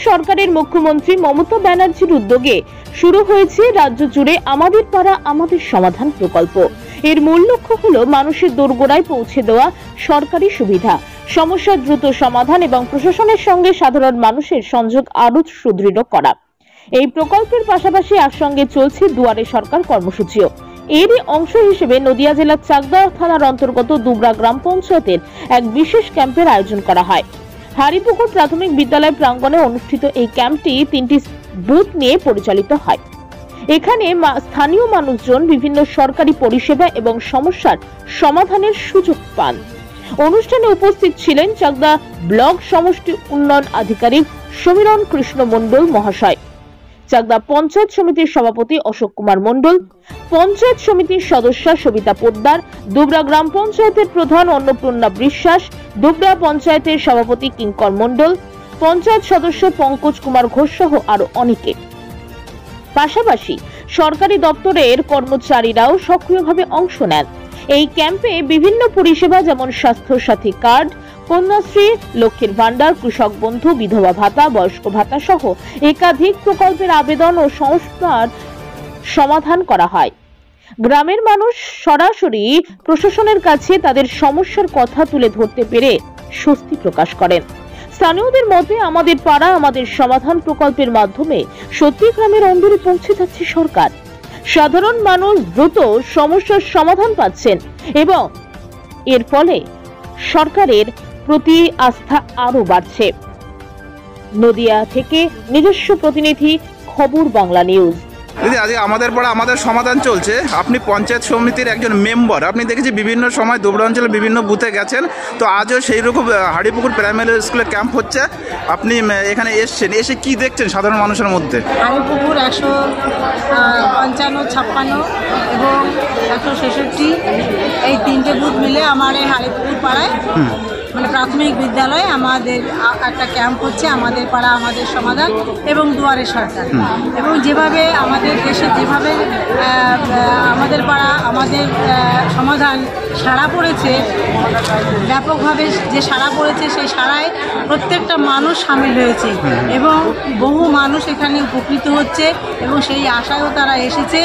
সরকারের মুখ্যমন্ত্রী মমতা ব্যানার্জির উদ্যোগে শুরু হয়েছে রাজ্য জুড়ে আমাদের পাড়া আমাদের সমাধান প্রকল্প। এর মূল লক্ষ্য হলো মানুষের দোরগোড়ায় পৌঁছে দেওয়া সরকারি সুবিধা, সমস্যার দ্রুত সমাধান এবং প্রশাসনের সঙ্গে সাধারণ মানুষের সংযোগ আরো সুদৃঢ় করা। এই প্রকল্পের পাশাপাশি একসঙ্গে চলছে দুয়ারে সরকার কর্মসূচিও। এরই অংশ হিসেবে নদিয়া জেলার চাকদা থানার অন্তর্গত দুবরা গ্রাম পঞ্চায়েতের এক বিশেষ ক্যাম্পের আয়োজন করা হয়। হারিপুকুর প্রাথমিক বিদ্যালয় প্রাঙ্গণে অনুষ্ঠিত এই ক্যাম্পটি 3টি বুথ নিয়ে পরিচালিত হয়। এখানে স্থানীয় মানুষজন বিভিন্ন সরকারি পরিষেবা এবং সমস্যার সমাধানের সুযোগ পান। অনুষ্ঠানে উপস্থিত ছিলেন চাকদা ব্লক সমষ্টি উন্নয়ন আধিকারিক সমীরণ কৃষ্ণ মণ্ডল মহাশয়, চাকদা পঞ্চায়েত সমিতির সভাপতি অশোক কুমার মণ্ডল, পঞ্চায়েত সমিতির সদস্য সবিতা পোদ্দার, দুবরা গ্রাম পঞ্চায়েতের প্রধান অন্নপূর্ণা বিশ্বাস, দুবরা পঞ্চায়েতের সভাপতি কিঙ্কর মণ্ডল, পঞ্চায়েত সদস্য পঙ্কজ কুমার ঘোষ সহ আরো অনেকে। পাশাপাশি সরকারি দপ্তরের কর্মচারীরাও সক্রিয়ভাবে অংশ নেন। এই ক্যাম্পে বিভিন্ন পরিষেবা যেমন স্বাস্থ্য সাথী কার্ড, কন্যাশ্রী, লক্ষ্মীর ভান্ডার, কৃষক বন্ধু, বিধবা ভাতা, বয়স্ক ভাতা সহ একাধিক প্রকল্পের আবেদন ও সংস্কার সমাধান করা হয়। গ্রামের মানুষ সরাসরি প্রশাসনের কাছে তাদের সমস্যার কথা তুলে ধরতে পেরে স্বস্তি প্রকাশ করেন। স্থানীয়দের মতে আমাদের পাড়া আমাদের সমাধান প্রকল্পের মাধ্যমে সত্যি গ্রামের অন্দরে পৌঁছে যাচ্ছে সরকার। সাধারণ মানুষ দ্রুত সমস্যার সমাধান পাচ্ছেন এবং এর ফলে সরকারের প্রতি আস্থা আরো বাড়ছে। নদিয়া থেকে নিজস্ব প্রতিনিধি, খবর বাংলা নিউজ। দিদি, আজকে আমাদের পাড়া আমাদের সমাধান চলছে। আপনি পঞ্চায়েত সমিতির একজন মেম্বার, আপনি দেখেছি বিভিন্ন সময় দুবরা অঞ্চলে বিভিন্ন বুথে গেছেন, তো আজও সেই রকম হাড়িপুকুর প্রাইমারি স্কুলে ক্যাম্প হচ্ছে। আপনি এখানে এসছেন, এসে কি দেখছেন সাধারণ মানুষের মধ্যে? হাড়িপুকুর 155, 56 এবং 166 এই 3টে বুথ মিলে আমার এই হাড়িপুকুর পাড়ায় মানে প্রাথমিক বিদ্যালয়ে আমাদের একটা ক্যাম্প হচ্ছে, আমাদের পাড়া আমাদের সমাধান এবং দুয়ারে সরকার। এবং যেভাবে আমাদের দেশে যেভাবে আমাদের পাড়া আমাদের সমাধান সাড়া পড়েছে, ব্যাপকভাবে যে সাড়া পড়েছে, সেই সাড়ায় প্রত্যেকটা মানুষ সামিল হয়েছে এবং বহু মানুষ এখানে উপকৃত হচ্ছে এবং সেই আশায়ও তারা এসেছে।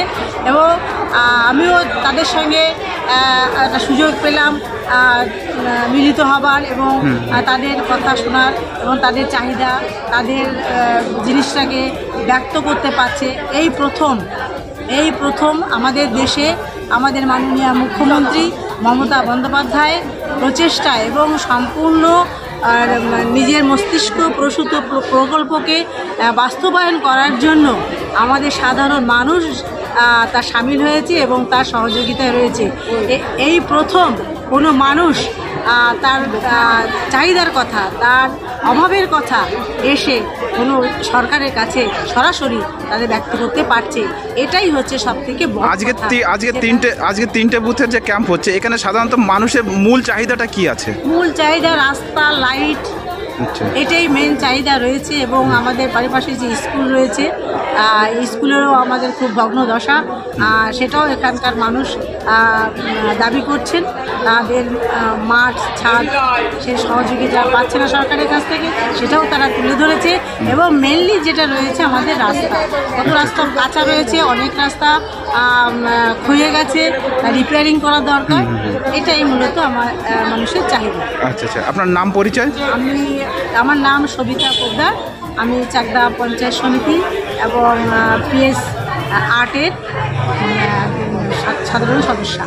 এবং আমিও তাদের সঙ্গে একটা সুযোগ পেলাম মিলিত হবার এবং তাদের কথা শোনার এবং তাদের চাহিদা, তাদের জিনিসটাকে ব্যক্ত করতে পারছে। এই প্রথম আমাদের দেশে আমাদের মাননীয় মুখ্যমন্ত্রী মমতা বন্দ্যোপাধ্যায় প্রচেষ্টা এবং সম্পূর্ণ নিজের মস্তিষ্ক প্রসূত প্রকল্পকে বাস্তবায়ন করার জন্য আমাদের সাধারণ মানুষ তার সামিল হয়েছে এবং তার সহযোগিতায় রয়েছে। এই প্রথম কোনো মানুষ তার চাহিদার কথা, তার অভাবের কথা এসে কোনো সরকারের কাছে সরাসরি তাদের ব্যক্ত করতে পারছে। এটাই হচ্ছে সবথেকে বড়। আজকে তিনটে বুথের যে ক্যাম্প হচ্ছে, এখানে সাধারণত মানুষের মূল চাহিদাটা কি আছে? মূল চাহিদা রাস্তা, লাইট, এটাই মেন চাহিদা রয়েছে। এবং আমাদের পাশাপাশি যে স্কুল রয়েছে, স্কুলেরও আমাদের খুব ভগ্ন দশা, সেটাও এখানকার মানুষ দাবি করছেন। তাদের মাঠ, ছাদ, সে সহযোগিতা পাচ্ছে না সরকারের কাছ থেকে, সেটাও তারা তুলে ধরেছে। এবং মেনলি যেটা রয়েছে আমাদের রাস্তা, কত রাস্তা কাঁচা রয়েছে, অনেক রাস্তা ক্ষয়ে গেছে, রিপেয়ারিং করা দরকার। এটাই মূলত আমার মানুষের চাহিদা। আচ্ছা আচ্ছা, আপনার নাম পরিচয়? আমার নাম সবিতা পোদ্দার, আমি চাকদা পঞ্চায়েত সমিতি এবং PS 8-এর সাধারণ সদস্য।